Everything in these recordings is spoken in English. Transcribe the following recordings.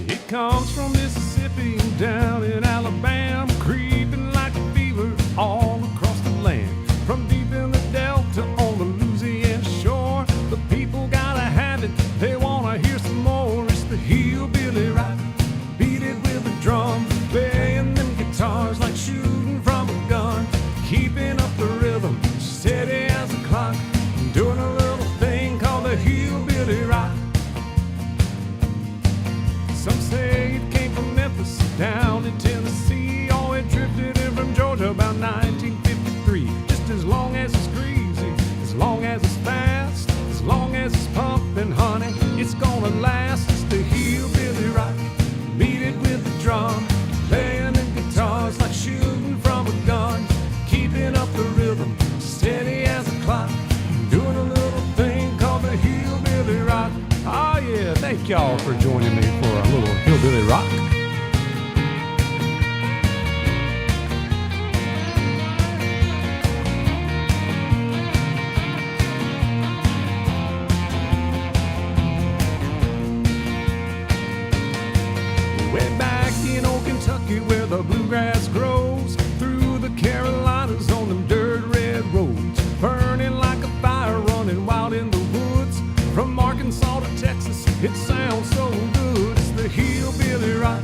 It comes from Mississippi down in Alabama, creeping like a fever all across the land. From deep in the Delta on the Louisiana shore, the people gotta have it, they wanna hear some more. It's the hillbilly rock, beat it with a drum, playing them guitars like shooting from a gun, keeping up the rhythm, steady as a clock, doing a little thing called the hillbilly rock. Some say it came from Memphis down in Tennessee. Oh, it drifted in from Georgia about 1953. Just as long as it's greasy, as long as it's fast, as long as it's pumping, honey, it's gonna last. It's the hillbilly rock, beat it with the drum, playing the guitars like shooting from a gun, keeping up the rhythm, steady as a clock, doing a little thing called the hillbilly rock. Oh yeah, thank y'all for joining me for a little hillbilly rock. Way back in old Kentucky where the bluegrass grows, through the Carolinas on them dirt red roads, burning like a fire, running wild in the woods. From Arkansas to Texas, it sounds so good. It's the hillbilly rock,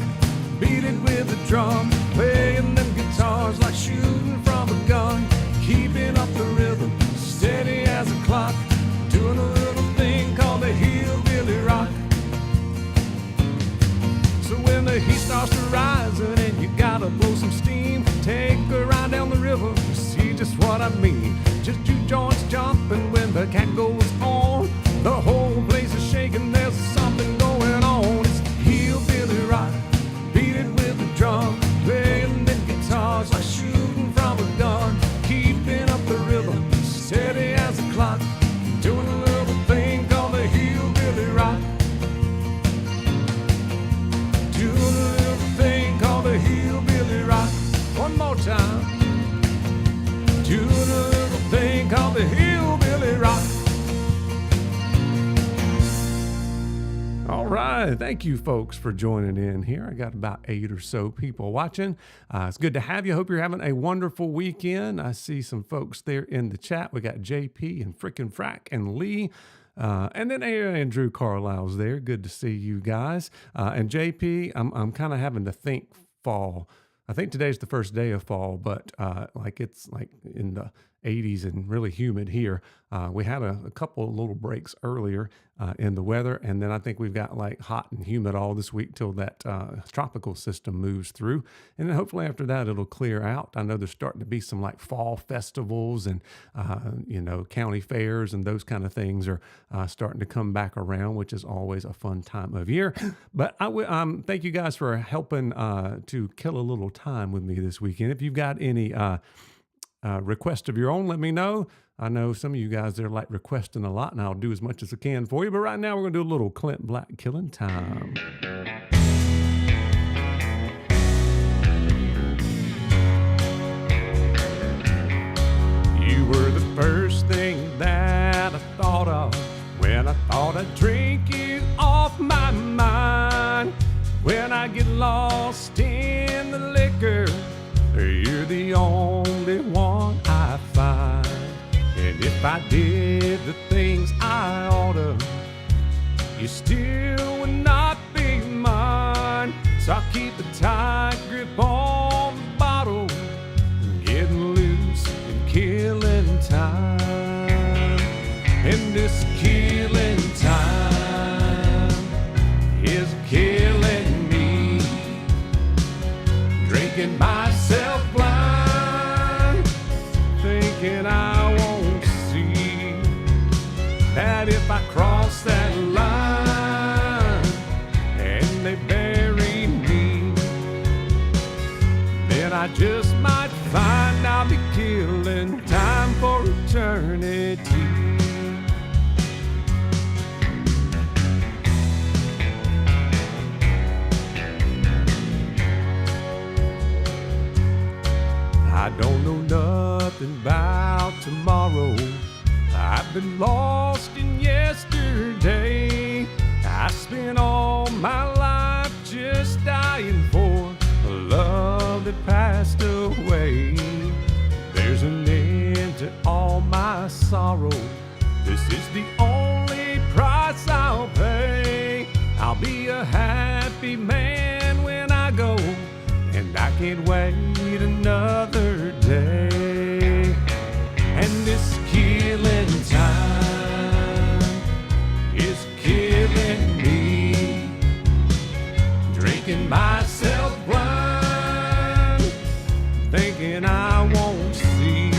beat it with a drum, playing them guitars like shooting from a gun, keeping up the rhythm, steady as a clock, doing a little thing called the hillbilly rock. So when the heat starts to rising and you gotta blow some steam, take a ride down the river, see just what I mean. Just two joints jumping when the cat goes on, the whole place is shaking, there's something going on. It's hillbilly rock, beat it with the drum, playing the guitars like shooting from a gun, keeping up the rhythm, steady as a clock, doing a little thing called the hillbilly rock. Doing a little thing called the hillbilly rock. One more time. Doing a little thing called the hillbilly rock. All right. Thank you, folks, for joining in here. I got about 8 or so people watching. It's good to have you. Hope you're having a wonderful weekend. I see some folks there in the chat. We got JP and Frickin' Frack and Lee. And then Andrew Carlisle's there. Good to see you guys. And JP, I'm kind of having to think fall. I think today's the first day of fall, but like it's like in the 80s and really humid here. We had a couple of little breaks earlier in the weather, and then I think we've got like hot and humid all this week till that tropical system moves through, and then hopefully after that it'll clear out. I know there's starting to be some like fall festivals and county fairs and those kind of things are starting to come back around, which is always a fun time of year. But I thank you guys for helping to kill a little time with me this weekend. If you've got any request of your own, let me know. I know some of you guys, they're like requesting a lot, and I'll do as much as I can for you. But right now, we're going to do a little Clint Black killing time. You were the first thing that I thought of when I thought I'd drink you off my mind. When I get lost in the liquor, you're the only one I find. And if I did the things I oughta, you still would not be mine. So I'll keep a tight grip on the bottle, getting loose and killing time. And this killing time is killing me, drinking myself blind, thinking I won't see that if I cross that line and they bury me, then I just might find I'll be killing time for eternity. I don't know nothing about tomorrow. I've been lost in yesterday. I spent all my life crying for a love that passed away. There's an end to all my sorrow. This is the only price I'll pay. I'll be a happy man when I go, and I can't wait another day. And this killing time is killing me, drinking myself blind, thinking I won't see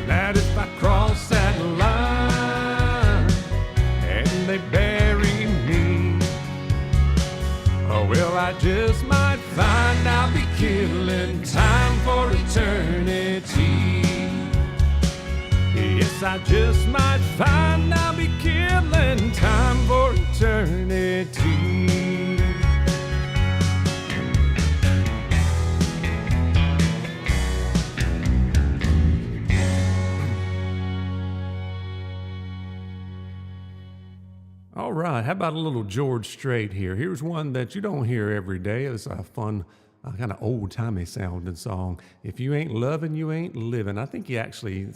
that if I cross that line and they bury me, oh well, I just might find I'll be killing time for eternity. Yes, I just might find I'll be killing time for eternity. All right, how about a little George Strait here? Here's one that you don't hear every day. It's a fun, kind of old-timey sounding song. If you ain't loving, you ain't living. I think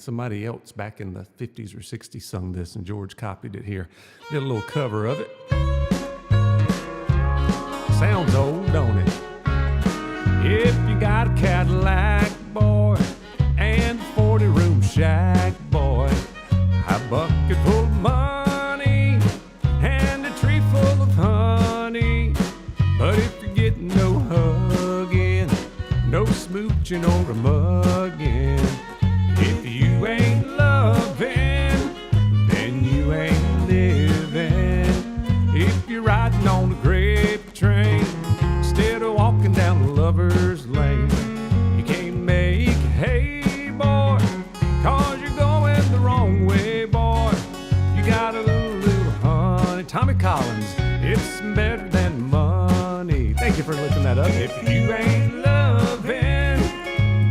somebody else back in the 50s or 60s sung this, and George copied it here. Did a little cover of it. Sounds old, don't it? If you got a Cadillac, boy, and a 40-room shack, boy, a bucket full of money and a tree full of honey, but if you're getting no hugging, no smooching or a mugging, if you ain't loving, then you ain't living. If you're riding on a grape train instead of walking down the lover's lane, you can't make hay, boy, 'cause you're going the wrong way, boy. You got a little honey. Tommy Collins, it's better than money. Thank you for lifting that up. If you ain't loving,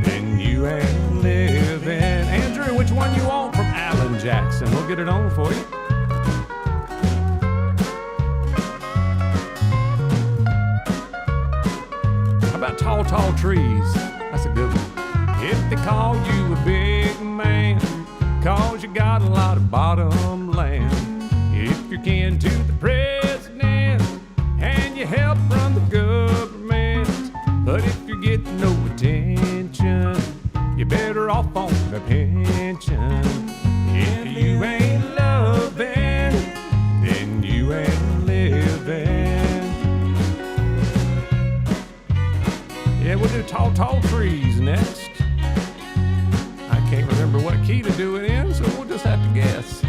then you ain't living. Andrew, which one you want from Alan Jackson? We'll get it on for you. How about tall, tall trees? That's a good one. If they call you a big man, 'cause you got a lot of bottom land. If you're kin to the president and you help run the government, but if you're getting no attention, you're better off on the pension. If you ain't loving, then you ain't living. Yeah, we'll do tall, tall trees next. I can't remember what key to do it in, so we'll just have to guess.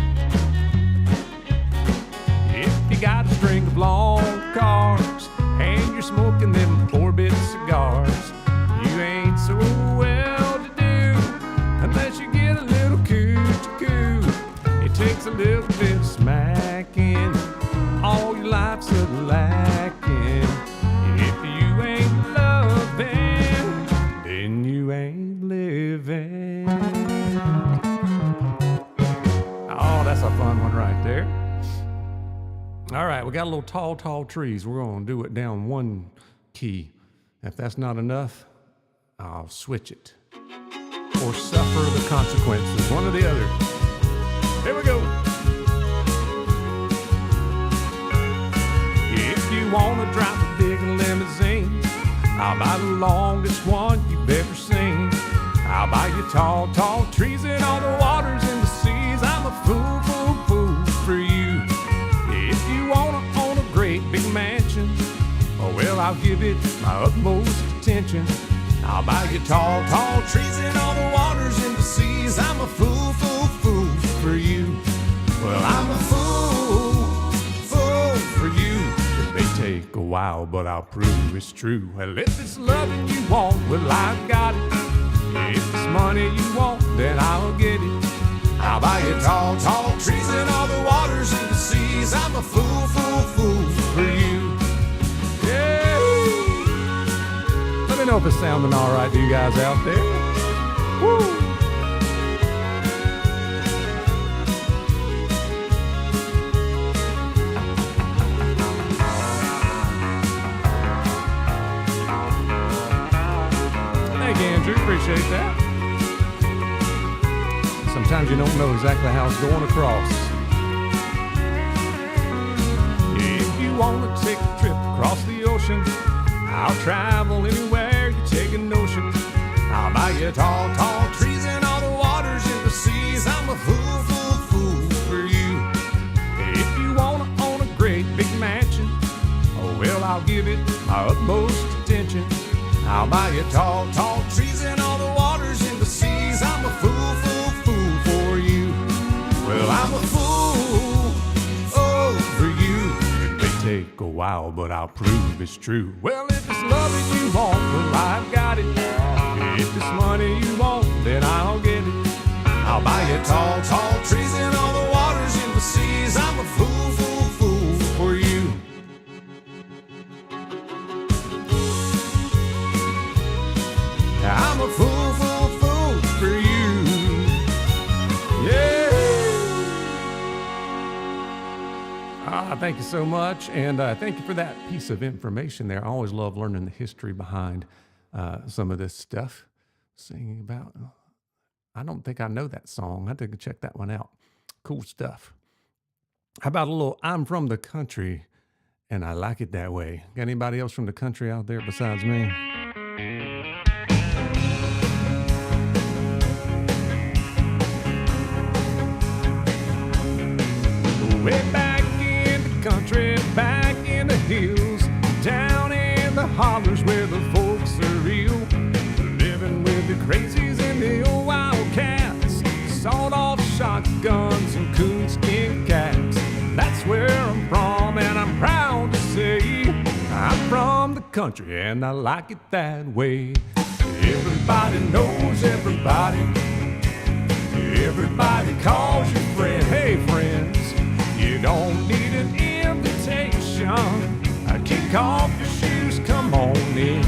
If you got a string of long cars and you're smoking them 4-bit cigars, you ain't so well to do unless you get a little coo-choo. It takes a little bit of smacking, all your life's a lacking. If you ain't loving, then you ain't living. Oh, that's a fun one right there. All right, we got a little tall, tall trees. We're going to do it down one key. If that's not enough, I'll switch it or suffer the consequences, one or the other. Here we go. If you want to drive a big limousine, I'll buy the longest one you've ever seen. I'll buy you tall, tall trees and all the waters and the seas. I'm a fool, fool, fool for you. If you want to own a great big mansion, oh well, I'll give it my utmost attention. I'll buy you tall, tall trees and all the waters and the seas. I'm a fool, fool, fool for you. Well, I'm a fool, fool for you. It may take a while, but I'll prove it's true. Well, if it's loving you want, well, I've got it. If it's money you want, then I'll get it. I'll buy you tall, tall trees and all the waters and the seas. I'm a fool, fool, fool for you. Yeah. Let me know if it's sounding all right to you guys out there. Woo. Sometimes you don't know exactly how it's going across. If you want to take a trip across the ocean, I'll travel anywhere you take a notion. I'll buy you tall, tall trees and all the waters in the seas. I'm a fool, fool, fool for you. If you want to own a great big mansion, oh well, I'll give it my utmost attention. I'll buy you tall, tall trees and all the waters in the seas. I'm a fool, fool, fool for you. Well, I'm a fool, oh, for you. It may take a while, but I'll prove it's true. Well, if it's loving you want, well, I've got it. If it's money you want, then I'll get it. I'll buy you tall, tall trees and all the waters in the seas. I'm a fool, fool, fool for you. I'm a fool, fool, fool for you. Yeah. Thank you so much. And thank you for that piece of information there. I always love learning the history behind some of this stuff. Singing about, I don't think I know that song. I had to check that one out. Cool stuff. How about a little I'm from the country and I like it that way? Got anybody else from the country out there besides me? Way back in the country, back in the hills, down in the hollers where the folks are real, living with the crazies and the old wildcats, sawed-off shotguns and coonskin caps. That's where I'm from, and I'm proud to say I'm from the country, and I like it that way. Everybody knows everybody. Everybody calls you friend. Hey, friends. You don't need an invitation. Kick off your shoes, come on in.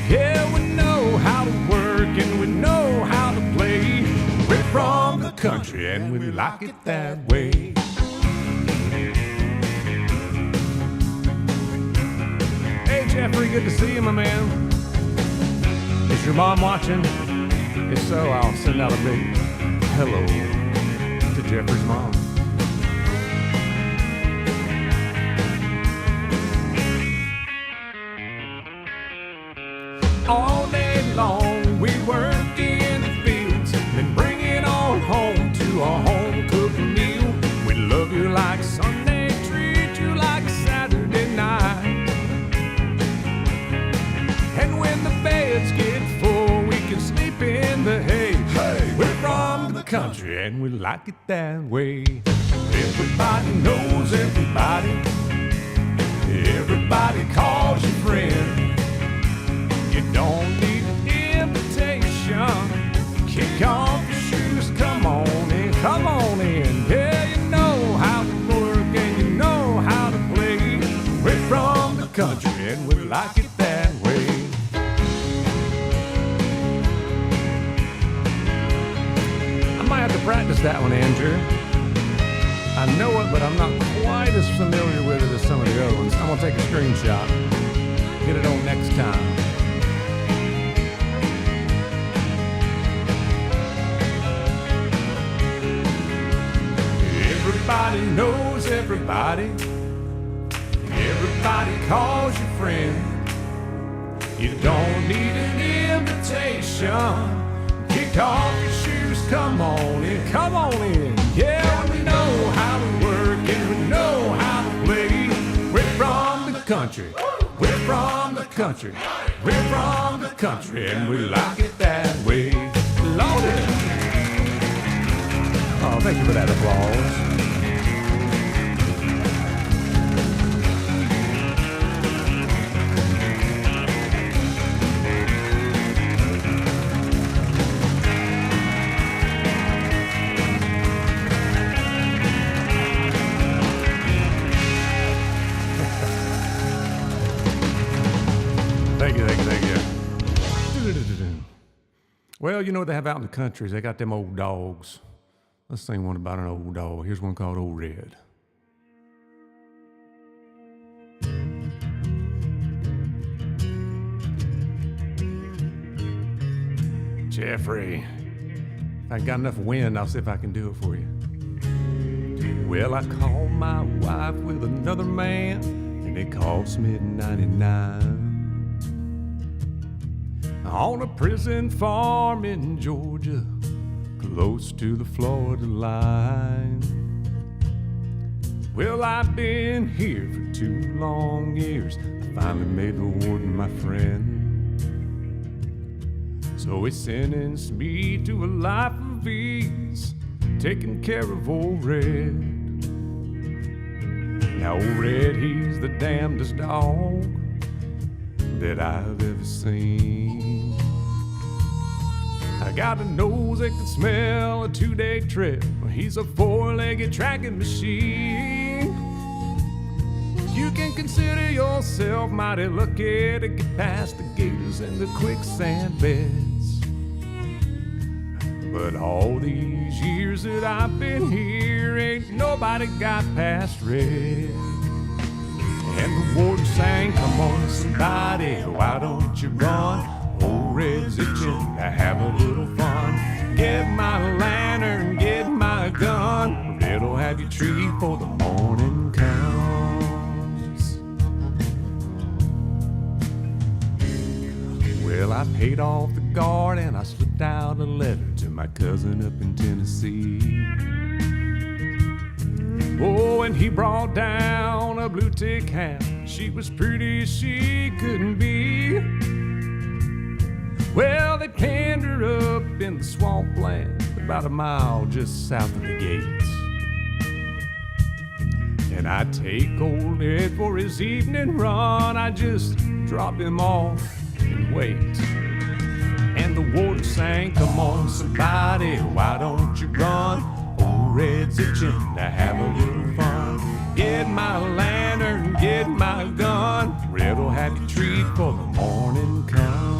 Yeah, we know how to work and we know how to play. We're from the country and we like it that way. Hey, Jeffrey, good to see you, my man. Is your mom watching? If so, I'll send out a big hello to Jeffrey's mom. All day long we work in the fields, then bring it all home to a home-cooked meal. We love you like Sunday, treat you like Saturday night. And when the beds get full, we can sleep in the hay. Hey, we're from the country and we like it that way. Everybody knows everybody. Everybody calls you friend. You don't need an invitation. Kick off your shoes, come on in, come on in. Yeah, you know how to work and you know how to play. We're from the country and we like it that way. I might have to practice that one, Andrew. I know it, but I'm not quite as familiar with it as some of the other ones. I'm gonna take a screenshot. Get it on next time. Everybody knows everybody. Everybody calls you friend. You don't need an invitation. Kick off your shoes, come on in, come on in. Yeah, we know how to work and we know how to play. We're from the country. We're from the country. We're from the country and we like it that way. Loaded. Oh, thank you for that applause. Thank you. Well, you know what they have out in the countries? They got them old dogs. Let's sing one about an old dog. Here's one called Old Red. Jeffrey, If I got enough wind, I'll see if I can do it for you. Well, I called my wife with another man, and it cost me $99. On a prison farm in Georgia, close to the Florida line. Well, I've been here for 2 long years. I finally made the warden my friend. So he sentenced me to a life of ease, taking care of old Red. Now old Red, he's the damnedest dog that I've ever seen. I got a nose that can smell a 2-day trip. He's a 4-legged tracking machine. You can consider yourself mighty lucky to get past the gators and the quicksand beds. But all these years that I've been here, ain't nobody got past Red. And the warden sang, come on somebody, why don't you run? Old Red's itching to have a little fun. Get my lantern, get my gun. Red'll have you treated for the morning comes. Well, I paid off the guard and I slipped out a letter to my cousin up in Tennessee. Oh, and he brought down a blue tick hound. She was pretty as she couldn't be. Well, they penned her up in the swampland, about a mile just south of the gates. And I take old Ed for his evening run. I just drop him off and wait. And the warden sang, come on somebody, why don't you run? Old Red's itching to have a little fun. Get my lantern, get my gun. Red'll have you treated for the morning comes.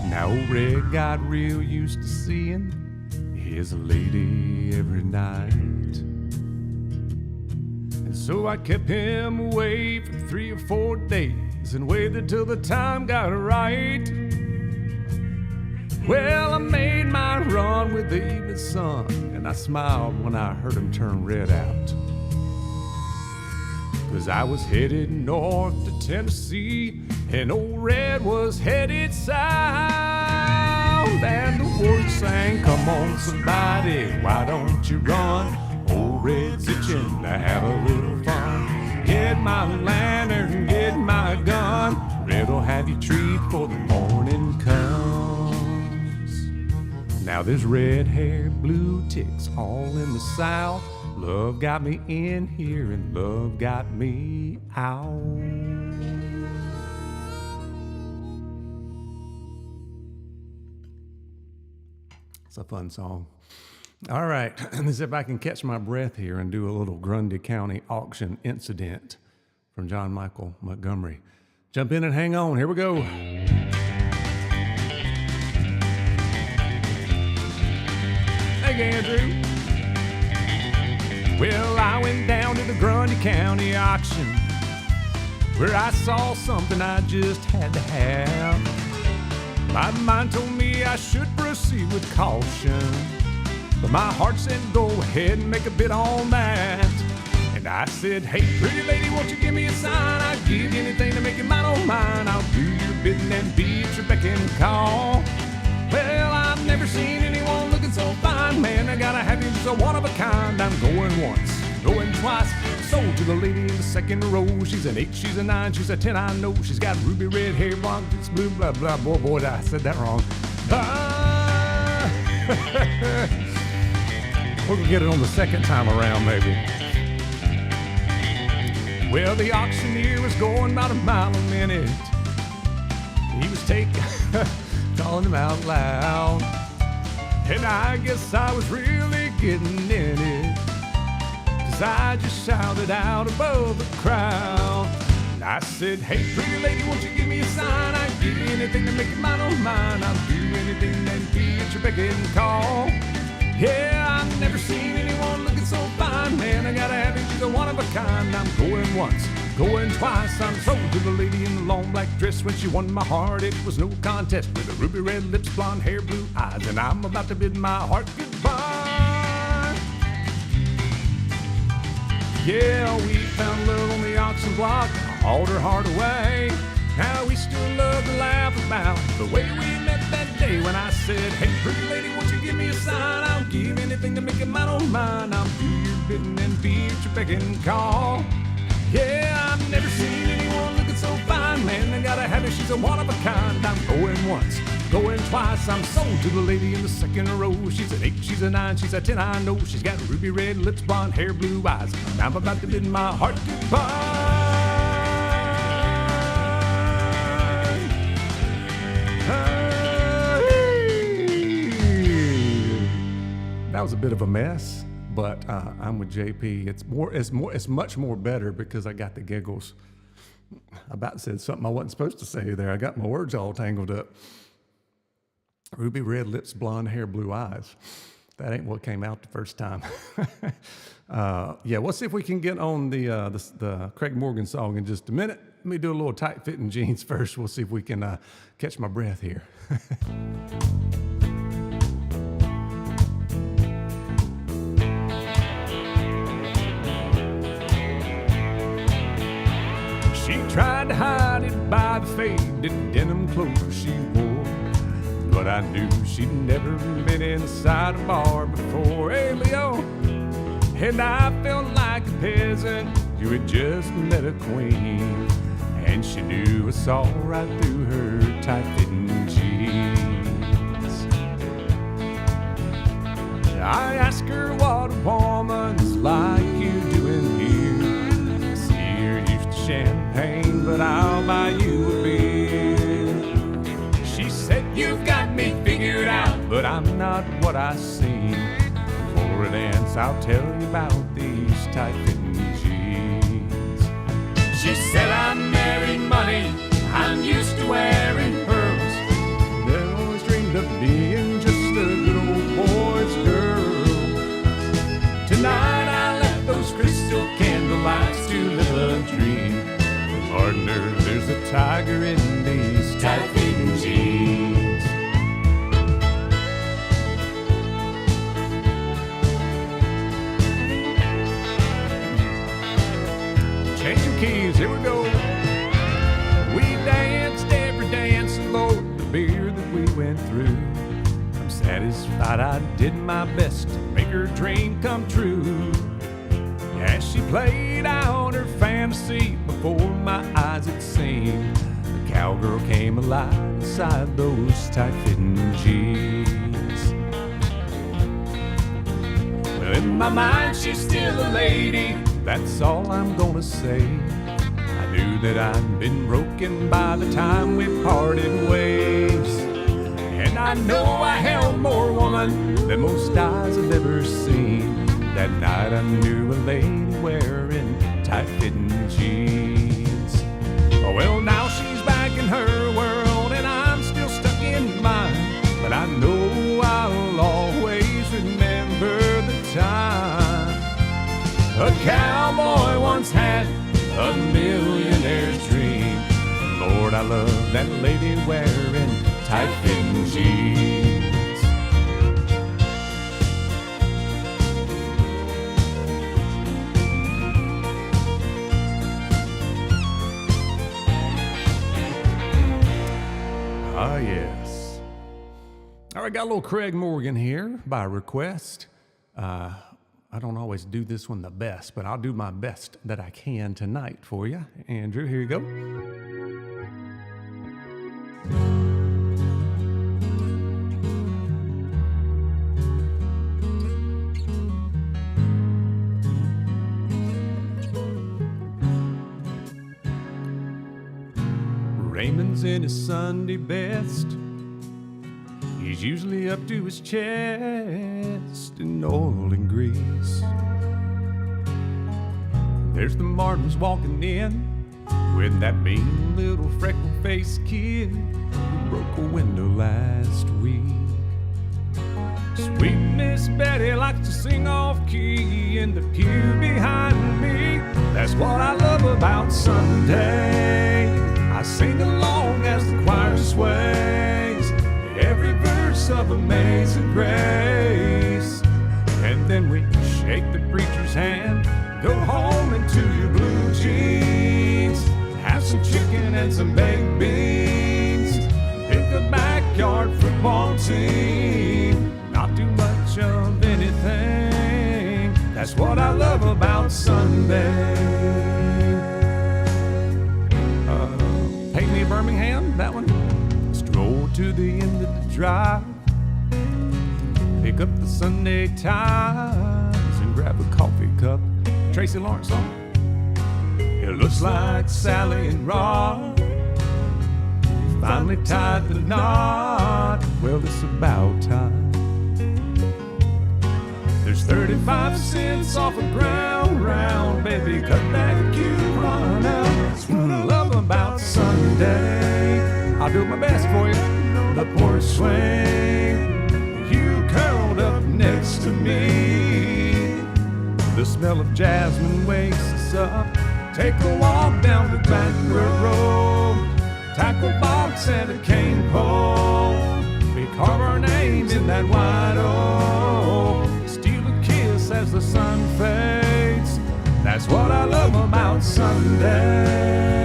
Now old Red got real used to seeing his lady every night. And so I kept him away for 3 or 4 days and waited till the time got right. Well, I made my run with the evening sun, and I smiled when I heard him turn Red out. 'Cause I was headed north to Tennessee, and old Red was headed south. And the warden sang, come on somebody, why don't you run? Old Red's itching to have a little fun. Get my lantern, get my gun. Red'll have you treated for the morning comes. Now there's red-haired blue ticks all in the south. Love got me in here and love got me out. It's a fun song. All right, let's see if I can catch my breath here and do a little Grundy County auction incident from John Michael Montgomery. Jump in and hang on. Here we go. Hey, Andrew. Well, I went down to the Grundy County auction where I saw something I just had to have. My mind told me I should proceed with caution, but my heart said go ahead and make a bid on that. And I said, hey, pretty lady, won't you give me a sign? I'd give you anything to make it mine on mine. I'll do your bidding and be at your beck and call. Well, I've never seen anyone looking so fine, man. I gotta have you just a one of a kind. I'm going once, going twice. Sold to the lady in the second row. She's an 8, she's a 9, she's a 10, I know. She's got ruby red hair, blonde, it's blue, blah, blah, boy, I said that wrong. We'll get it on the second time around, maybe. Well, the auctioneer was going about a mile a minute. He was calling him out loud. And I guess I was really getting in it, 'cause I just shouted out above the crowd. And I said, hey, pretty lady, won't you give me a sign? I'd give you anything to make it mine on mine. I'll do anything and be at your beck and call. Yeah, I've never seen anyone looking so fine, man. I gotta have it. a kind. I'm going once, going twice. I'm sold to the lady in the long black dress. When she won my heart, it was no contest. With the ruby red lips, blonde hair, blue eyes, and I'm about to bid my heart goodbye. Yeah, we found love on the auction block, hauled her heart away. Now we still love to laugh about the way we met that day when I said, hey, pretty lady, won't you give me a sign? I'll give anything to make it mine on mine. I'll do your bidding and be at your beck and call. Yeah, I've never seen anyone looking so fine, man. They gotta have her, she's a one of a kind. I'm going once, going twice. I'm sold to the lady in the second row. She's an 8, she's a 9, she's a 10, I know. She's got ruby red lips, blonde hair, blue eyes. Now I'm about to bid my heart goodbye. That was a bit of a mess, but I'm with JP. It's much more better because I got the giggles. I about said something I wasn't supposed to say there. I got my words all tangled up. Ruby red lips, blonde hair, blue eyes. That ain't what came out the first time. Yeah, we'll see if we can get on the Craig Morgan song in just a minute. Let me do a little tight-fitting jeans first. We'll see if we can catch my breath here. She tried to hide it by the faded denim clothes she wore, but I knew she'd never been inside a bar before. Hey, Leo, and I felt like a peasant who had just met a queen, and she knew I saw right through her tight-fitting jeans. I asked her what a woman's like you doing here. I see you're used to champagne, but I'll buy you a beer. She said, you've got me figured out, but I'm not what I seem. For a dance, I'll tell you about these tight-fitting jeans. She said, I'm married money, I'm used to wearing pearls. I always dreamed of being just a good old boy's girl. Tonight I left those crystal candlelights to live a dream. Partner, there's a tiger in these tight-fitting jeans. Changing keys, here we go. We danced every dance and load the beer that we went through. I'm satisfied I did my best to make her dream come true. As she played out her fantasy before my eyes, it seemed the cowgirl came alive inside those tight-fitting jeans. Well, in my mind she's still a lady, that's all I'm gonna say. I knew that I'd been broken by the time we parted ways, and I know I held more woman than most eyes have ever seen. That night I knew a lady wearing tight-fitting jeans. Oh, well, now she's back in her world and I'm still stuck in mine, but I know I'll always remember the time a cowboy once had a millionaire's dream. Lord, I love that lady wearing tight-fitting jeans. Ah, yes. All right, got a little Craig Morgan here by request. I don't always do this one the best, but I'll do my best that I can tonight for you. Andrew, here you go. Raymond's in his Sunday best. He's usually up to his chest in oil and grease. There's the Martins walking in with that mean little freckle-faced kid who broke a window last week. Sweet Miss Betty likes to sing off-key in the pew behind me. what I love about Sunday. I sing along as the choir sways every verse of Amazing Grace. And then we shake the preacher's hand, go home into your blue jeans, have some chicken and some baked beans, pick a backyard football team, not too much of anything. That's what I love about Sunday. Paisley, Birmingham, that one. Stroll to the end of the drive, pick up the Sunday Times and grab a coffee cup. Tracy Lawrence song. It looks like Sally and Rod finally tied the knot. Well, it's about time. There's 35 cents off a ground round. Baby, cut that coupon out. That's what I love about Sunday. I'll do my best for you. The porch swing, you curled up next to me. The smell of jasmine wakes us up. Take a walk down the Blackbird Road, tackle box and a cane pole. We carve our names in that white oak, steal a kiss as the sun fades. That's what I love about Sunday.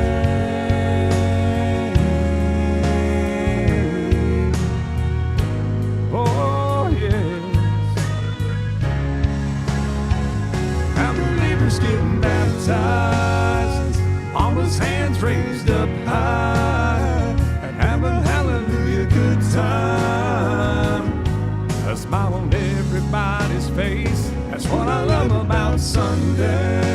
Oh yes, our believers getting baptized, Mama's hands raised up high, and having hallelujah good time. A smile on everybody's face. That's what I love about Sunday.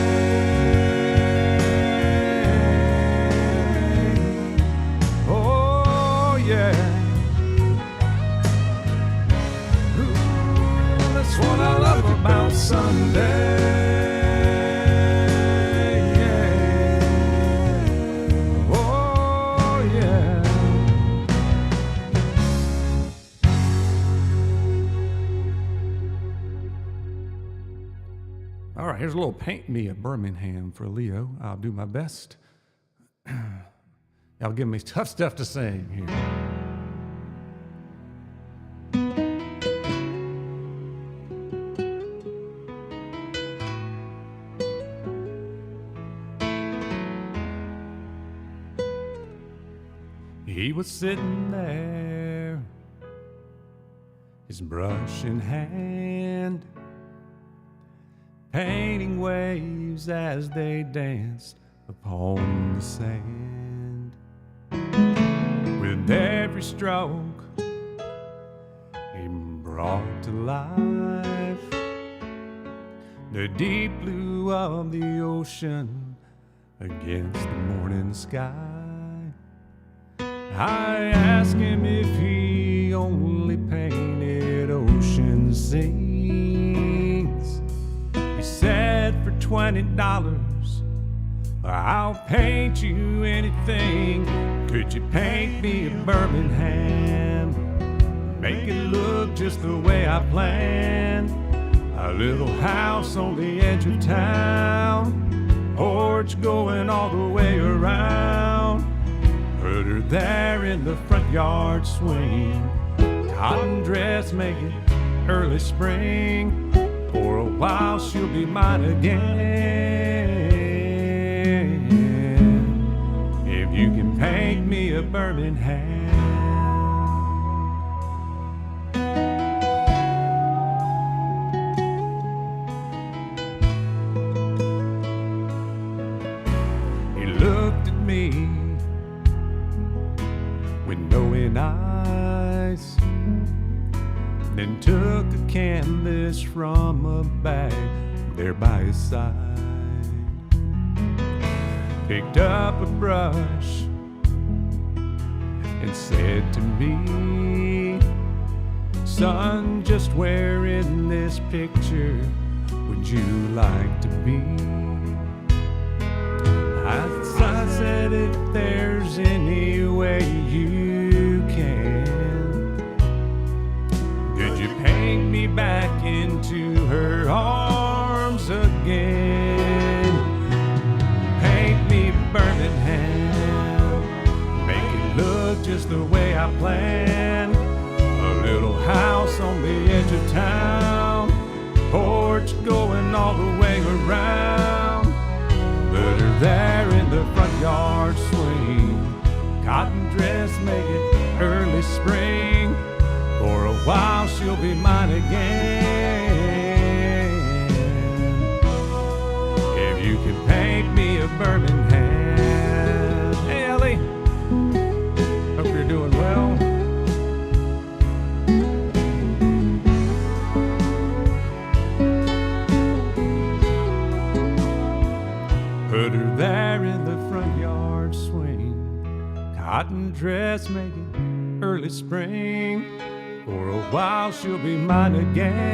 Oh yeah. Ooh, that's what I love about Sunday. All right, here's a little Paint Me a Birmingham for Leo. I'll do my best. Y'all give me tough stuff to sing here. He was sitting there, his brush in hand, painting waves as they danced upon the sand. With every stroke, he brought to life the deep blue of the ocean against the morning sky. I asked him if he only painted ocean scenes. He said, for $20, I'll paint you anything. Could you paint me a Birmingham? Make it look just the way I planned. A little house on the edge of town, porch going all the way around. Put her there in the front yard swing, cotton dress making early spring. For a while she'll be mine again, if you can paint me a Birmingham. He looked at me with knowing eyes, then took a canvas from a bag there by his side, picked up a brush and said to me, son, just where in this picture would you like to be? I said, if there's any way you can, could you paint me back into her arms again? got planned. A little house on the edge of town, porch going all the way around. Put her there in the front yard swing, cotton dress make it early spring. For a while she'll be mine again. If you could paint me a Birmingham. Hey Ellie, hope you're doing well. Put her there in the front yard swing, cotton dress making early spring. For a while she'll be mine again.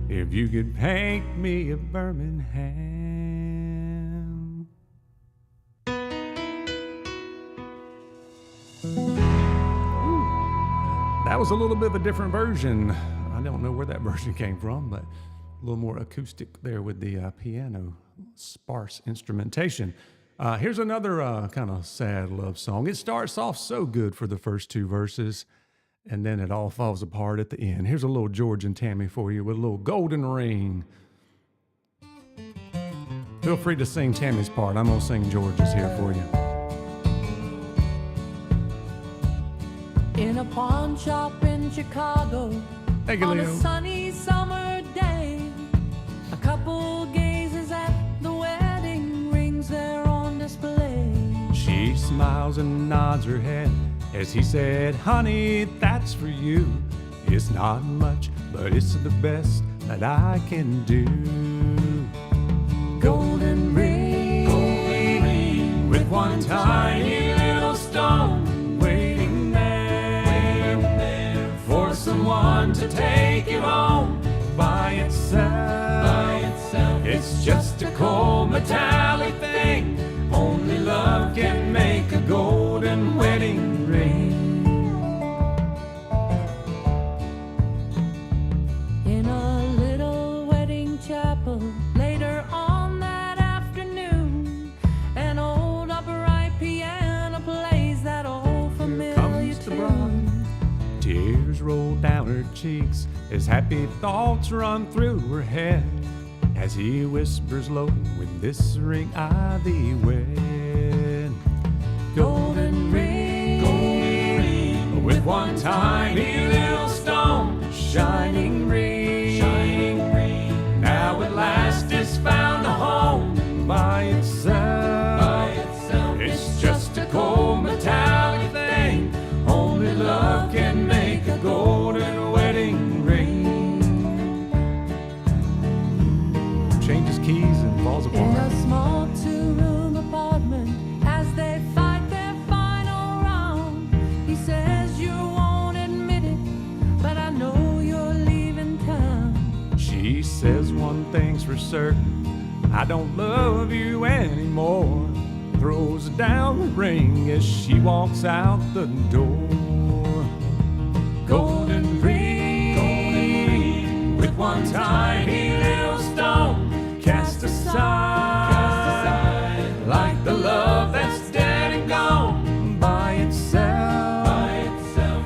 If you could paint me a Birmingham. That was a little bit of a different version. I don't know where that version came from, but a little more acoustic there with the piano, sparse instrumentation. Here's another kind of sad love song. It starts off so good for the first two verses, and then it all falls apart at the end. Here's a little George and Tammy for you with a little Golden Ring. Feel free to sing Tammy's part. I'm going to sing George's here for you. In a pawn shop in Chicago, Thank you, on Leo. a sunny summer day, a couple gazes at the wedding rings there on display. She smiles and nods her head as he said, honey, that's for you. It's not much, but it's the best that I can do. Golden ring, with one tiny little stone waiting there for someone to take it home by itself. It's just a cold metallic thing. Only love can make a golden wedding ring. in a little wedding chapel later on that afternoon, an old upright piano plays that old familiar Comes the bride. tune. Tears roll down her cheeks as happy thoughts run through her head, as he whispers low, with this ring I thee wed. Golden ring, With one tiny little stone, shining ring, now at last it's found a home by itself. It's just a cold metallic thing. Only love can make a golden wedding ring. Changes keys and falls in apart. a small two-room apartment as they fight their final round. He says you won't admit it, but I know you're leaving town. She says one thing's for certain, I don't love you anymore. Throws down the ring as she walks out the door. Golden ring, with one tiny little stone cast aside, like the love that's dead and gone by itself.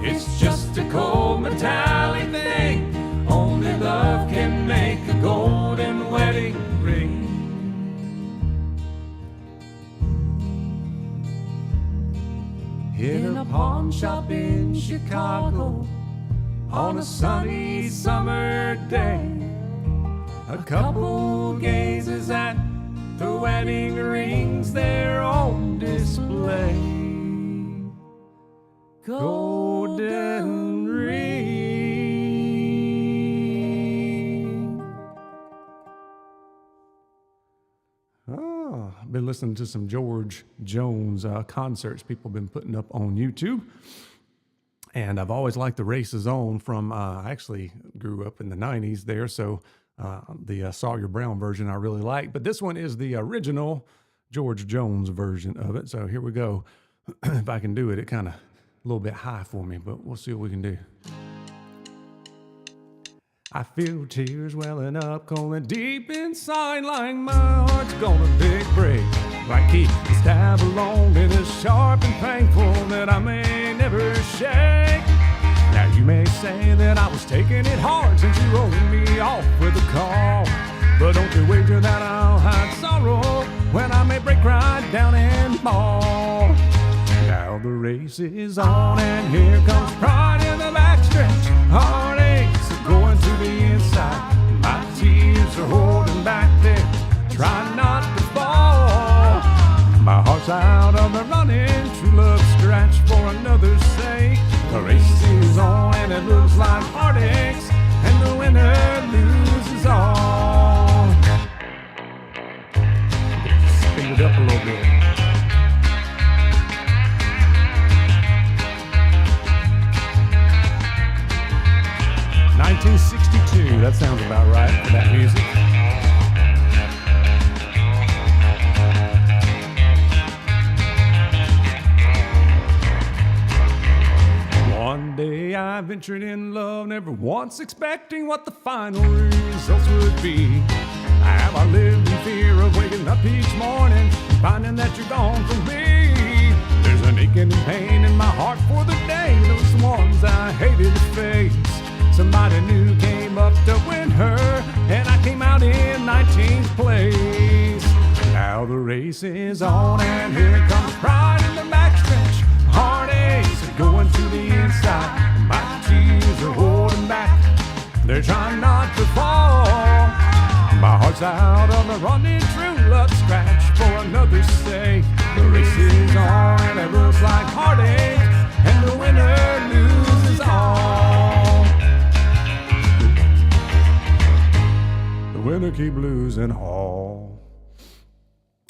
It's just a cold metallic thing. Only love can make a golden wedding ring. In a pawn shop in Chicago, on a sunny summer day, a couple gazes at the wedding rings there on display. Golden ring. Oh, I've been listening to some George Jones concerts people have been putting up on YouTube. And I've always liked the Races On from, I actually grew up in the 90s there, so the Sawyer Brown version I really like. But this one is the original George Jones version of it. So here we go. If I can do it, it kind of a little bit high for me, but we'll see what we can do. I feel tears welling up, calling deep inside like my heart's gonna big break. like he stab along and is sharp and painful that I may never shake. Now you may say that I was taking it hard since you rolled me off with a call, but don't you wager that I'll hide sorrow when I may break right down and bawl. Now the race is on and here comes pride in the backstretch. Heartaches are going to the inside. My tears are holding back there, trying not to fall. My heart's out of the running, true love scratch for another's sake. The race is on and it looks like heartaches, and the winner loses all. Speed it up a little bit. '62, that sounds about right for that music. One day I ventured in love, never once expecting what the final results would be. Have I lived in fear of waking up each morning and finding that you're gone from me? There's an aching and pain in my heart for the day, those ones I hated to face. Somebody new came up to win her, and I came out in 19th place. Now the race is on, and here comes pride in the backstretch. Heartaches are going to the inside. My tears are holding back, they're trying not to fall. My heart's out of the running, true love scratch for another's sake. The race is on, and it looks like heartache, and the winner loses all. Winner keep losing all.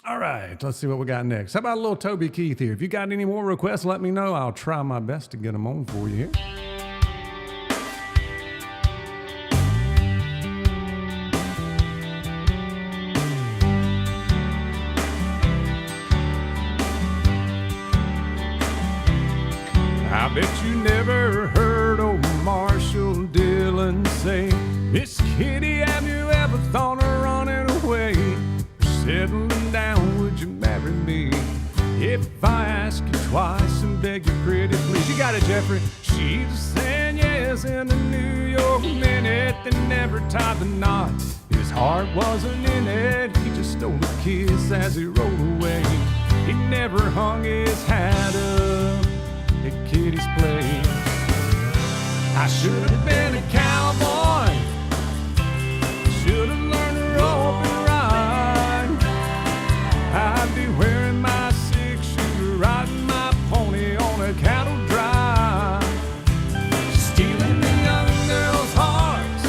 All right, let's see what we got next. How about a little Toby Keith here? If you got any more requests, let me know. I'll try my best to get them on for you here. I bet you never heard old Marshall Dillon say, Miss Kitty, have you ever thought of running away? Or settling down, would you marry me? If I ask you twice and beg you pretty please. You got it, Jeffrey. She just saying yes in a New York minute, then never tied the knot. His heart wasn't in it, he just stole a kiss as he rode away. He never hung his hat up at Kitty's place. I should have been a cowboy, should have learned to rope and ride. I'd be wearing my six-shooter, riding my pony on a cattle drive, stealing the young girls' hearts,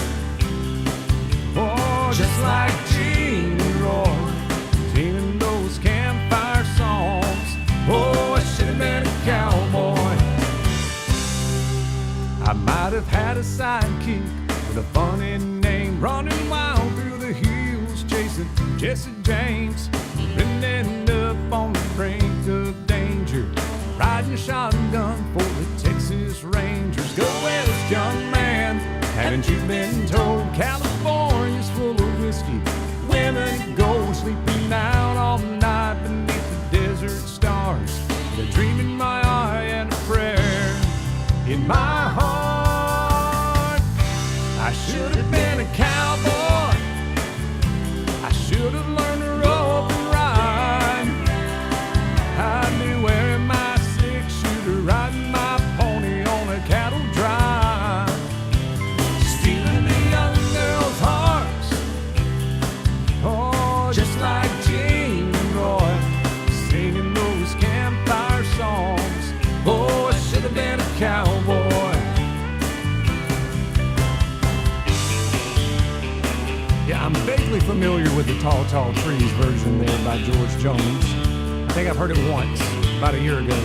oh, just like Gene and Roy, singing those campfire songs. Oh, I should have been a cowboy. I might have had a sidekick with a funny name, running wild through the hills, chasing Jesse James, and end up on the brink of danger, riding shotgun for the Texas Rangers. Go west, young man, haven't you been told California's full of whiskey, women go sleeping out all night beneath the desert stars, with a dream in my eye and a prayer in my heart. I should have been a cowboy, I should have learned to rope and ride. I'd be wearing my six-shooter, riding my pony on a cattle drive, stealing the young girls' hearts, oh, just like Gene and Roy, singing those campfire songs. Oh, I should have been a cowboy. Yeah, I'm vaguely familiar with the Tall, Tall Trees version there by George Jones. I think I've heard it once, about a year ago.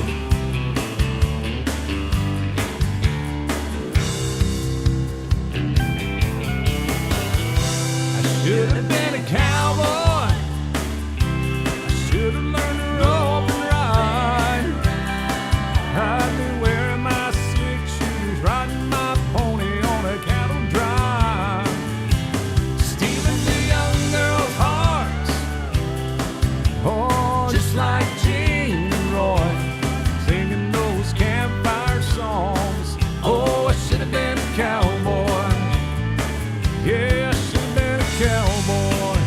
I should have been a cowboy, I should have learned to rope and ride. I'd be wearing my six-shooters, riding my pony on a cattle drive, stealing the young girls' hearts, oh, just cowboy.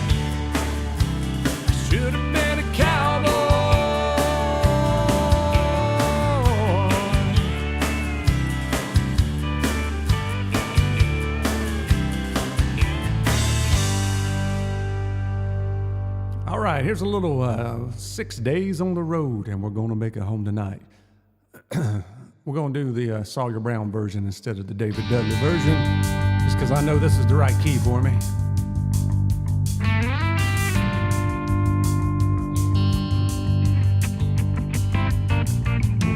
Should have been a cowboy. All right, here's a little 6 days on the road, and we're going to make it home tonight. We're going to do the Sawyer Brown version instead of the David Dudley version, just because I know this is the right key for me.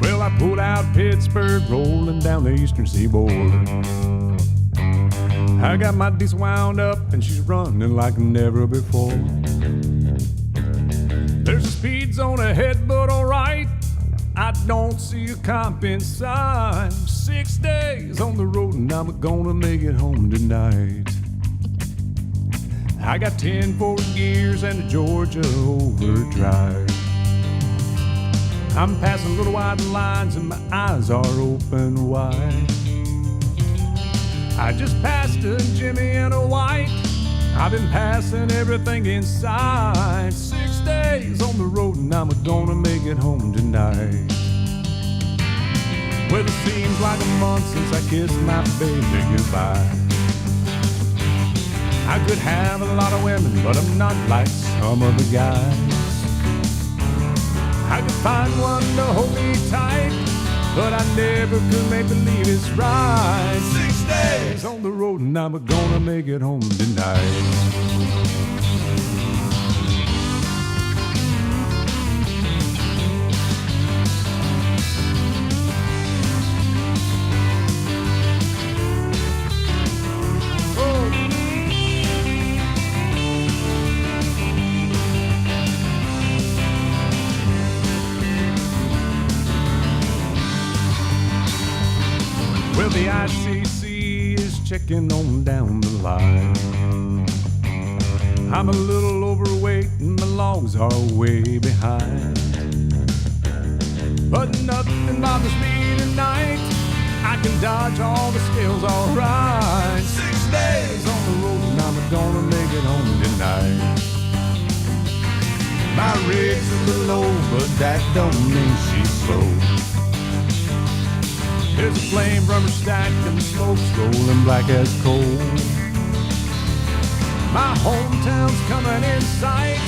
Well, I pulled out Pittsburgh, rolling down the eastern seaboard. I got my diesel wound up, and she's running like never before. There's a speed zone ahead, but alright, I don't see a cop in sight. 6 days on the road and I'm gonna make it home tonight. I got 10 forward gears and a Georgia overdrive. I'm passing little white lines and my eyes are open wide. I just passed a Jimmy and a white. I've been passing everything inside. 6 days on the road and I'm gonna make it home tonight. Well, it seems like a month since I kissed my baby goodbye. I could have a lot of women, but I'm not like some of the guys. I could find one to hold me tight, but I never could make believe it's right. 6 days on the road and I'm gonna make it home tonight. Well, the ICC is checking on down the line. I'm a little overweight and my logs are way behind. But nothing bothers me tonight. I can dodge all the scales alright. 6 days on the road and I'm gonna make it home tonight. My rig's a little low, but that don't mean she's slow. There's a flame from her stack and the smoke's rolling black as coal. My hometown's coming in sight.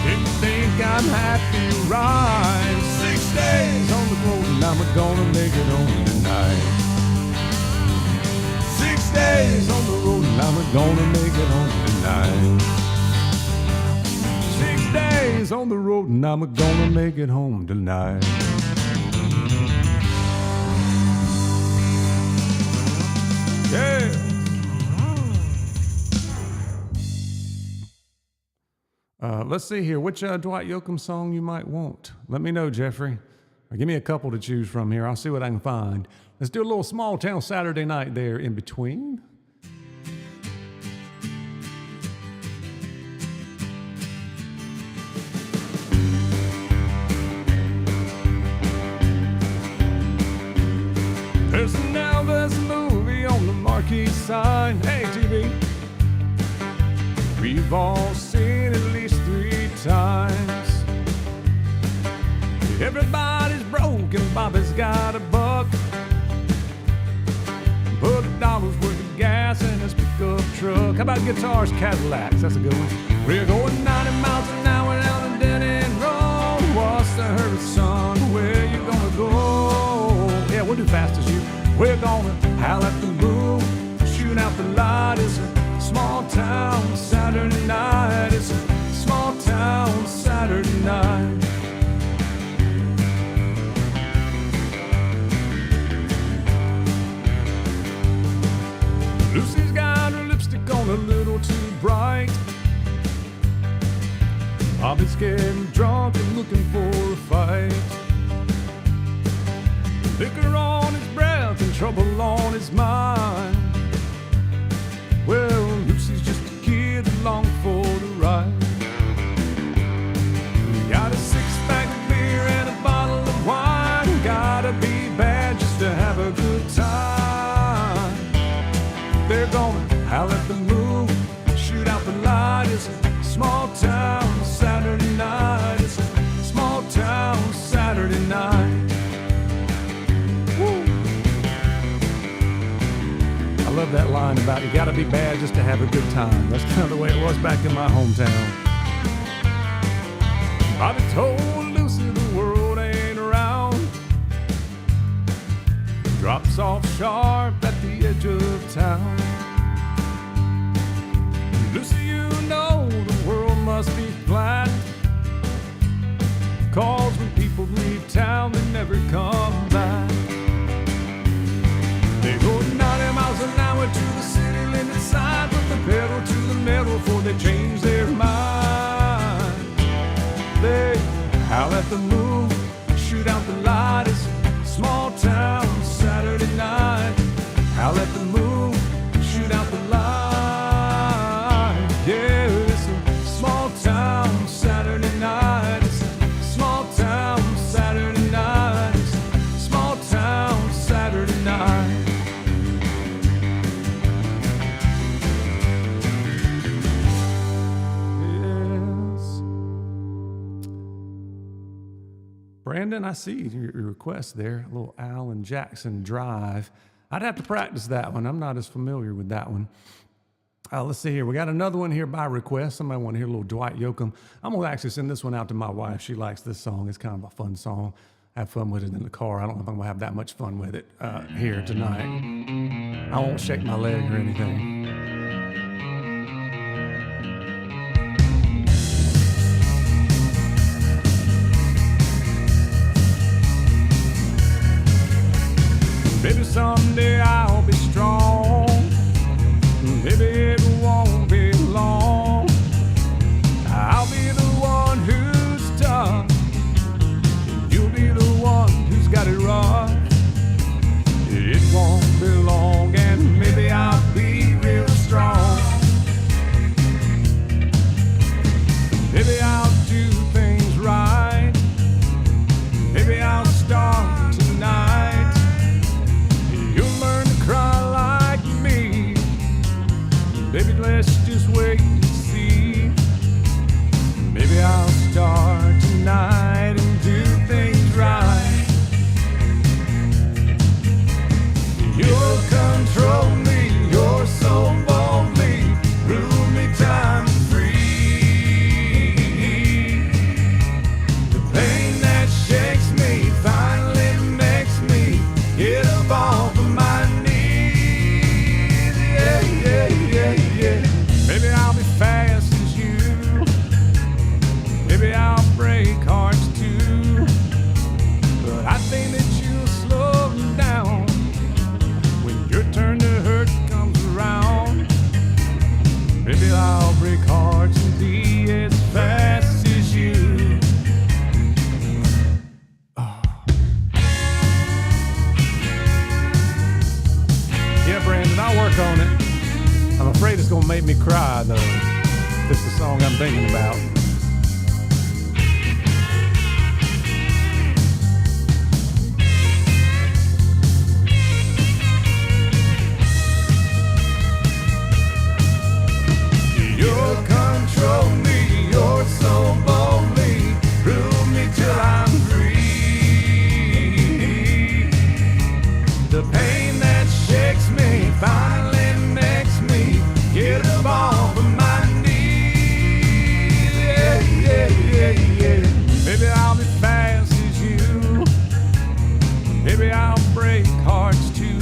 If you think I'm happy, right? 6 days on the road and I'm gonna make it home tonight. 6 days on the road and I'm gonna make it home tonight. 6 days on the road and I'm gonna make it home tonight. Yeah. Let's see here. Which Dwight Yoakam song you might want? Let me know, Jeffrey. Or give me a couple to choose from here. I'll see what I can find. Let's do a little small town Saturday night there in between. There's an Elvis movie on the marquee sign. Hey, TV. We've all seen at least 3 times. Everybody's broke and Bobby's got a buck. Put $1 worth of gas in his pickup truck. How about guitars, Cadillacs? That's a good one. We're going 90 miles an hour down the dead-end road. What's the hurry, son? Where you gonna go? Yeah, we'll do fast as you. We're gonna howl at the moon, shoot out the light. It's a small town Saturday night. It's a small town Saturday night. Lucy's got her lipstick on a little too bright. Bobby's getting drunk and looking for a fight. Liquor on his breath and trouble on his mind. Well, Lucy's just a kid along for the ride. Got a 6-pack of beer and a bottle of wine. Gotta be bad just to have a good time. They're gonna howl at the moon, shoot out the light. line about you gotta be bad just to have a good time. That's kind of the way it was back in my hometown. Bobby told Lucy the world ain't around. Drops off sharp at the edge of town. Lucy, you know the world must be flat. 'Cause when people leave town, they never come back. They go 90 miles an hour to the city limit sign, put the pedal to the metal before they change their mind. They howl at the moon, shoot out the light. It's a small town Saturday night. Howl at the moon, shoot out the light. Yeah, it's a small town Saturday night. It's a small town Saturday night. It's a small town Saturday night. Brandon, I see your request there, a little Alan Jackson Drive. I'd have to practice that one. I'm not as familiar with that one. Let's see here. We got another one here by request. Somebody want to hear a little Dwight Yoakam. I'm going to actually send this one out to my wife. She likes this song. It's kind of a fun song. Have fun with it in the car. I don't know if I'm going to have that much fun with it here tonight. I won't shake my leg or anything. Maybe someday I'll be strong. Maybe it won't be long. I'll be the one who's tough. You'll be the one who's got it rough. It won't be long, and maybe I'll be real strong. Maybe I'll do things right. Maybe I'll start tonight. Cry like me. Baby, let's just wait and see. Maybe I'll start tonight and do things right. You'll control me, you're so boldly, rule me time free. The pain that shakes me finally makes me get up off of my maybe I'll be fast as you. Maybe I'll break hearts too. But I think that you'll slow down when your turn to hurt comes around. Maybe I'll break hearts and be as fast as you. Oh. Yeah, Brandon, I'll work on it. I'm afraid it's gonna make me cry, though. This is the song I'm thinking about. You'll control me, you're so boldly, prove me till I'm free. The pain that shakes me finally makes me get up off of my knees. Yeah, yeah, yeah, yeah. Maybe I'll be fast as you. Maybe I'll break hearts too.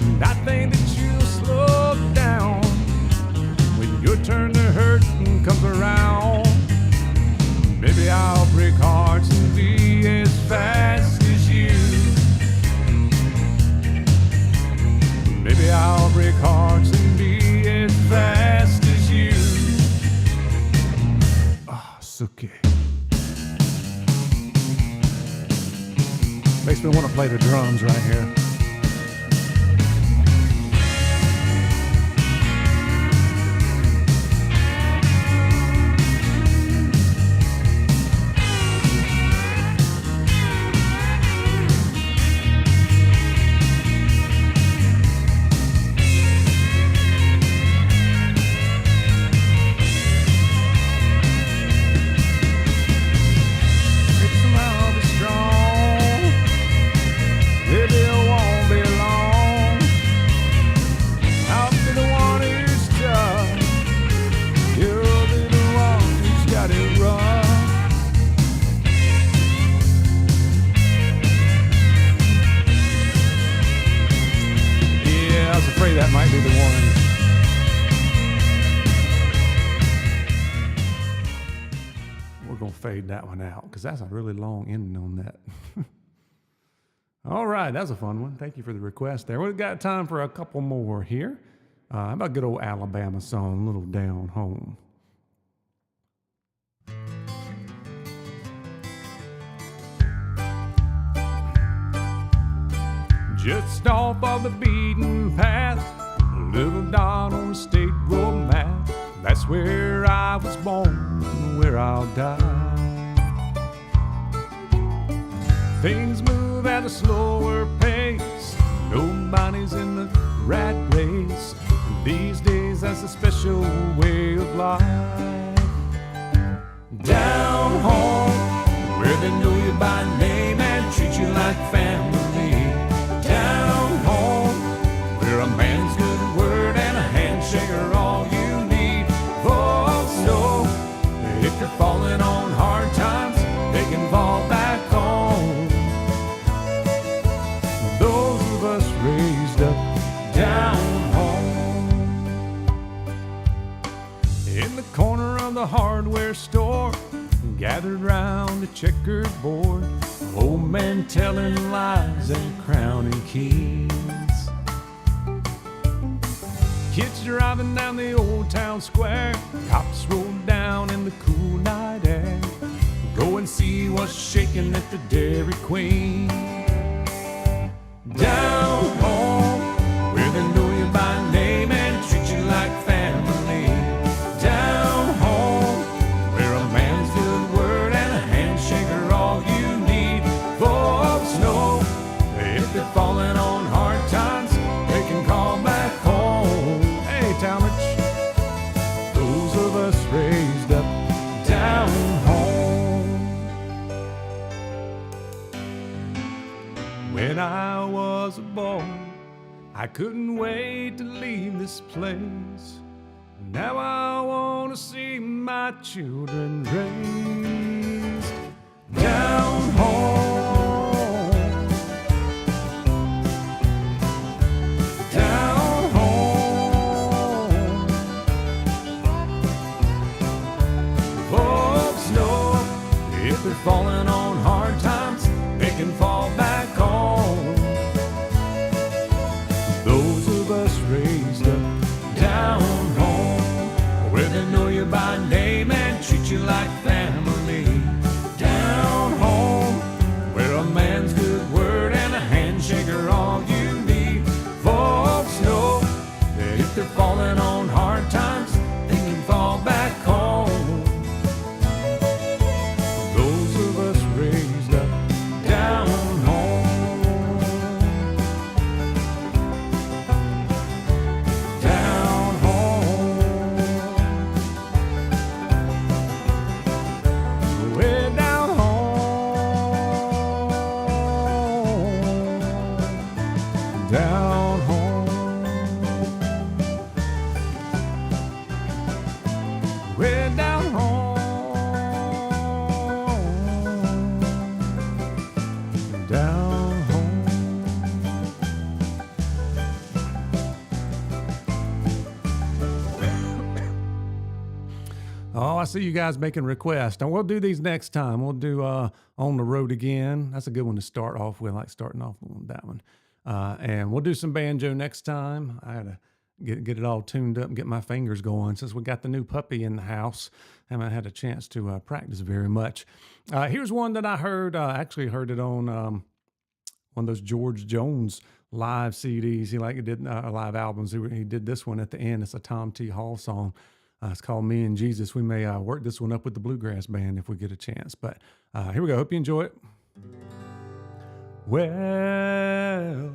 And I think that you'll slow down when your turn to hurt comes around. Maybe I'll break hearts and be as fast as you. Maybe I'll break hearts and be as fast as you. Ah, Suki. Makes me want to play the drums right here. Maybe fade that one out because that's a really long ending on that. All right, that's a fun one. Thank you for the request there. We've got time for a couple more here. How about a good old Alabama song, Little Down Home? Just off of the beaten path, a little dot on the state road map. That's where I was born and where I'll die. Things move at a slower pace. Nobody's in the rat race. And these days that's a special way of life. Down home, where they know you by name and treat you like family. Down home, where a man's good word and a handshake are all you need. Folks know if you're falling on hard times, they can fall back home. Those of us raised up down home. In the corner of the hardware store, gathered round a checkered board, old men telling lies and crowning keys. Kids driving down the old town square, cops roll down in the cool night air. Go and see what's shaking at the Dairy Queen. Down home, where they know you by name and treat you like family. Down home, where a man's good word and a handshake are all you need. Folks know if they're falling on hard times, they can call back home. Hey, Talmadge, those of us raised up down home. When I was a boy, I couldn't wait to leave this place. Now I want to see my children raised down home. Down home. Folks know if they're falling on hard times, they can fall back home. Those of us raised up down home, where they know you by name and treat you like family. Down home, where a man's good word and a handshake are all you need. Folks know that if they're falling on hard times, they can fall back home. Those of us raised up down home. Down home. Way down home. Down home. Way down home. Down home. Oh, I see you guys making requests. And we'll do these next time. We'll do On the Road Again. That's a good one to start off with. I like starting off with that one. And we'll do some banjo next time. I had to get it all tuned up and get my fingers going since we got the new puppy in the house. Haven't had a chance to practice very much. Here's one that I heard. Actually heard it on one of those George Jones live CDs. He did live albums. He did this one at the end. It's a Tom T. Hall song. It's called Me and Jesus. We may work this one up with the Bluegrass Band if we get a chance. But here we go. Hope you enjoy it. Well,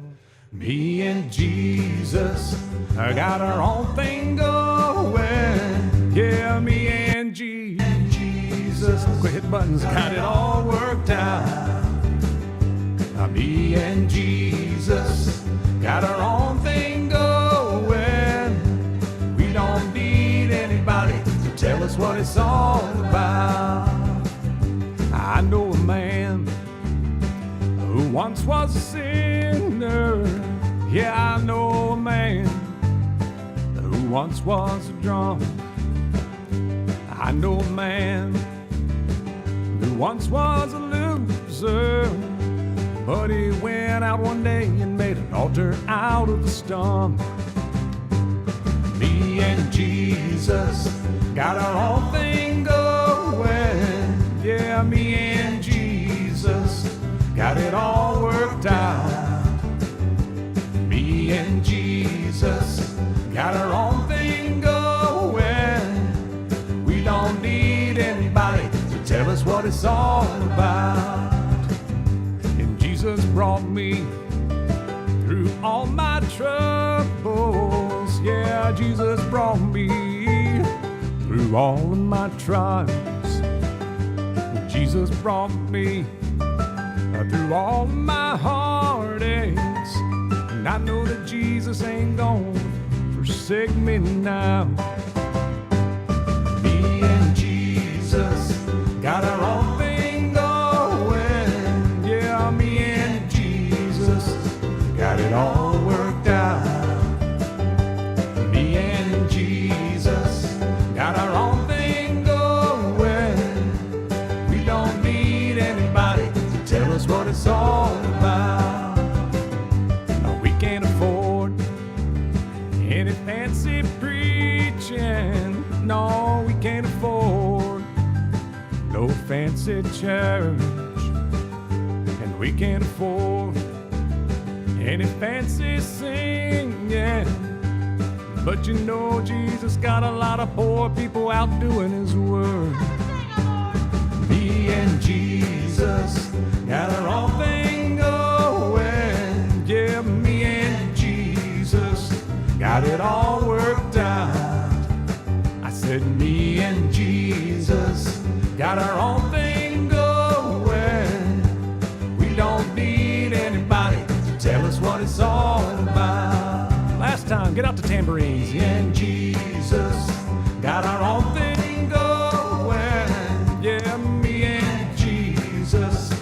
me and Jesus, I got our own thing going. Yeah, me and Jesus, quit hit buttons, got it all worked out. Me and Jesus, got our own thing going. We don't need anybody to tell us what it's all about. I know a man who once was a sinner. Yeah, I know a man who once was a drunk. I know a man once was a loser, but he went out one day and made an altar out of the stump. Me and Jesus got our own thing going. Yeah, me and Jesus got it all worked out. Me and Jesus got our own thing going. We don't need anybody to tell us what it's all about. And Jesus brought me through all my troubles. Yeah, Jesus brought me through all of my trials. Jesus brought me through all of my heartaches. And I know that Jesus ain't gonna forsake me now. Me and Jesus got our own thing going. Yeah, me and Jesus got it all worked out. Me and Jesus got our own thing going. We don't need anybody to tell us what it's all about. No, we can't afford any fancy preaching. No, we can't afford no fancy church. And we can't afford any fancy singing. But you know Jesus got a lot of poor people out doing his work. Me and Jesus got our own thing going. Yeah, me and Jesus got it all worked out. I said me and Jesus got our own thing going. We don't need anybody to tell us what it's all about. Last time, get out the tambourines. Me and Jesus got our own thing going. Yeah, me and Jesus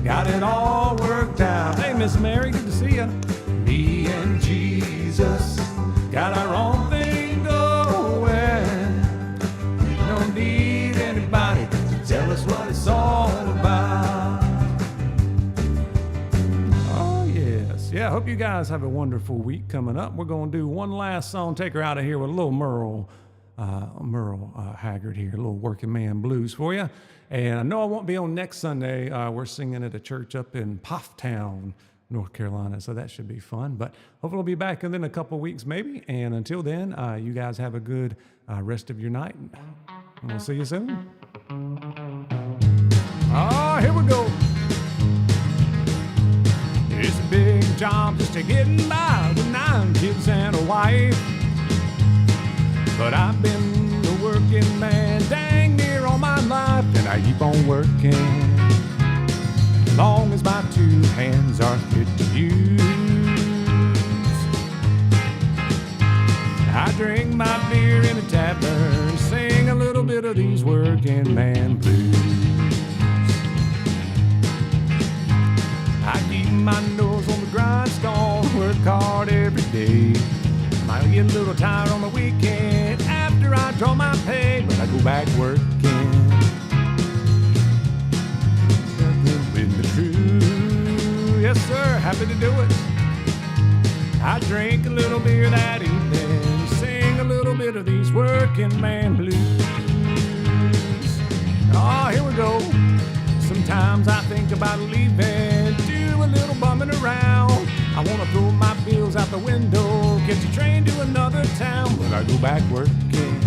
got it all worked out. Hey, Miss Mary, good to see ya. Me and Jesus got our own thing going. We don't need anybody to tell us what it's all about. Oh, yes. Yeah, I hope you guys have a wonderful week coming up. We're going to do one last song, take her out of here with a little Merle Haggard here, a little working man blues for you. And I know I won't be on next Sunday. We're singing at a church up in Pofftown, North Carolina, so that should be fun. But hopefully we'll be back in a couple weeks maybe. And until then, you guys have a good rest of your night. And we'll see you soon. Oh, here we go. It's a big job just to getting by with 9 kids and a wife. But I've been a working man dang near all my life, and I keep on working as long as my 2 hands are fit to use. I drink my beer in a tavern, sing a little bit of these working man blues. I keep my nose on the grindstone, work hard every day. Might get a little tired on the weekend after I draw my pay, but I go back working. With the crew, yes sir, happy to do it. I drink a little beer that evening, sing a little bit of these working man blues. Oh, here we go. Sometimes I think about leaving, do a little bumming around. I want to throw my bills out the window, catch a train to another town, but I go back working.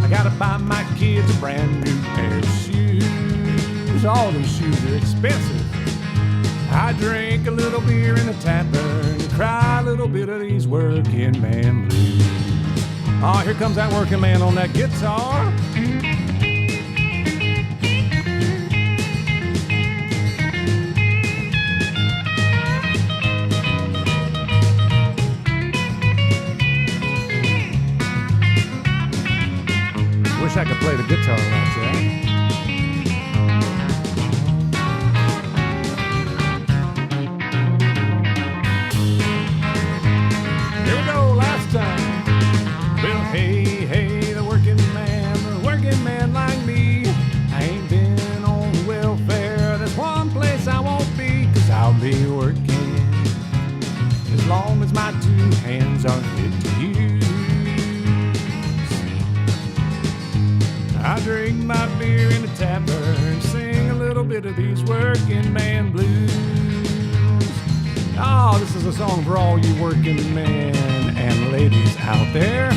I gotta buy my kids a brand new pair of shoes. All those shoes are expensive. I drink a little beer in a tavern, cry a little bit of these working man blues. Oh, here comes that working man on that guitar. Wish I could play the guitar like that. Here we go, last time. Well, hey, the working man like me. I ain't been on long as my two hands are fit to use. I drink my beer in a tavern, sing a little bit of these working man blues. Oh, this is a song for all you working men and ladies out there.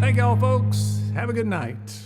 Thank y'all, folks. Have a good night.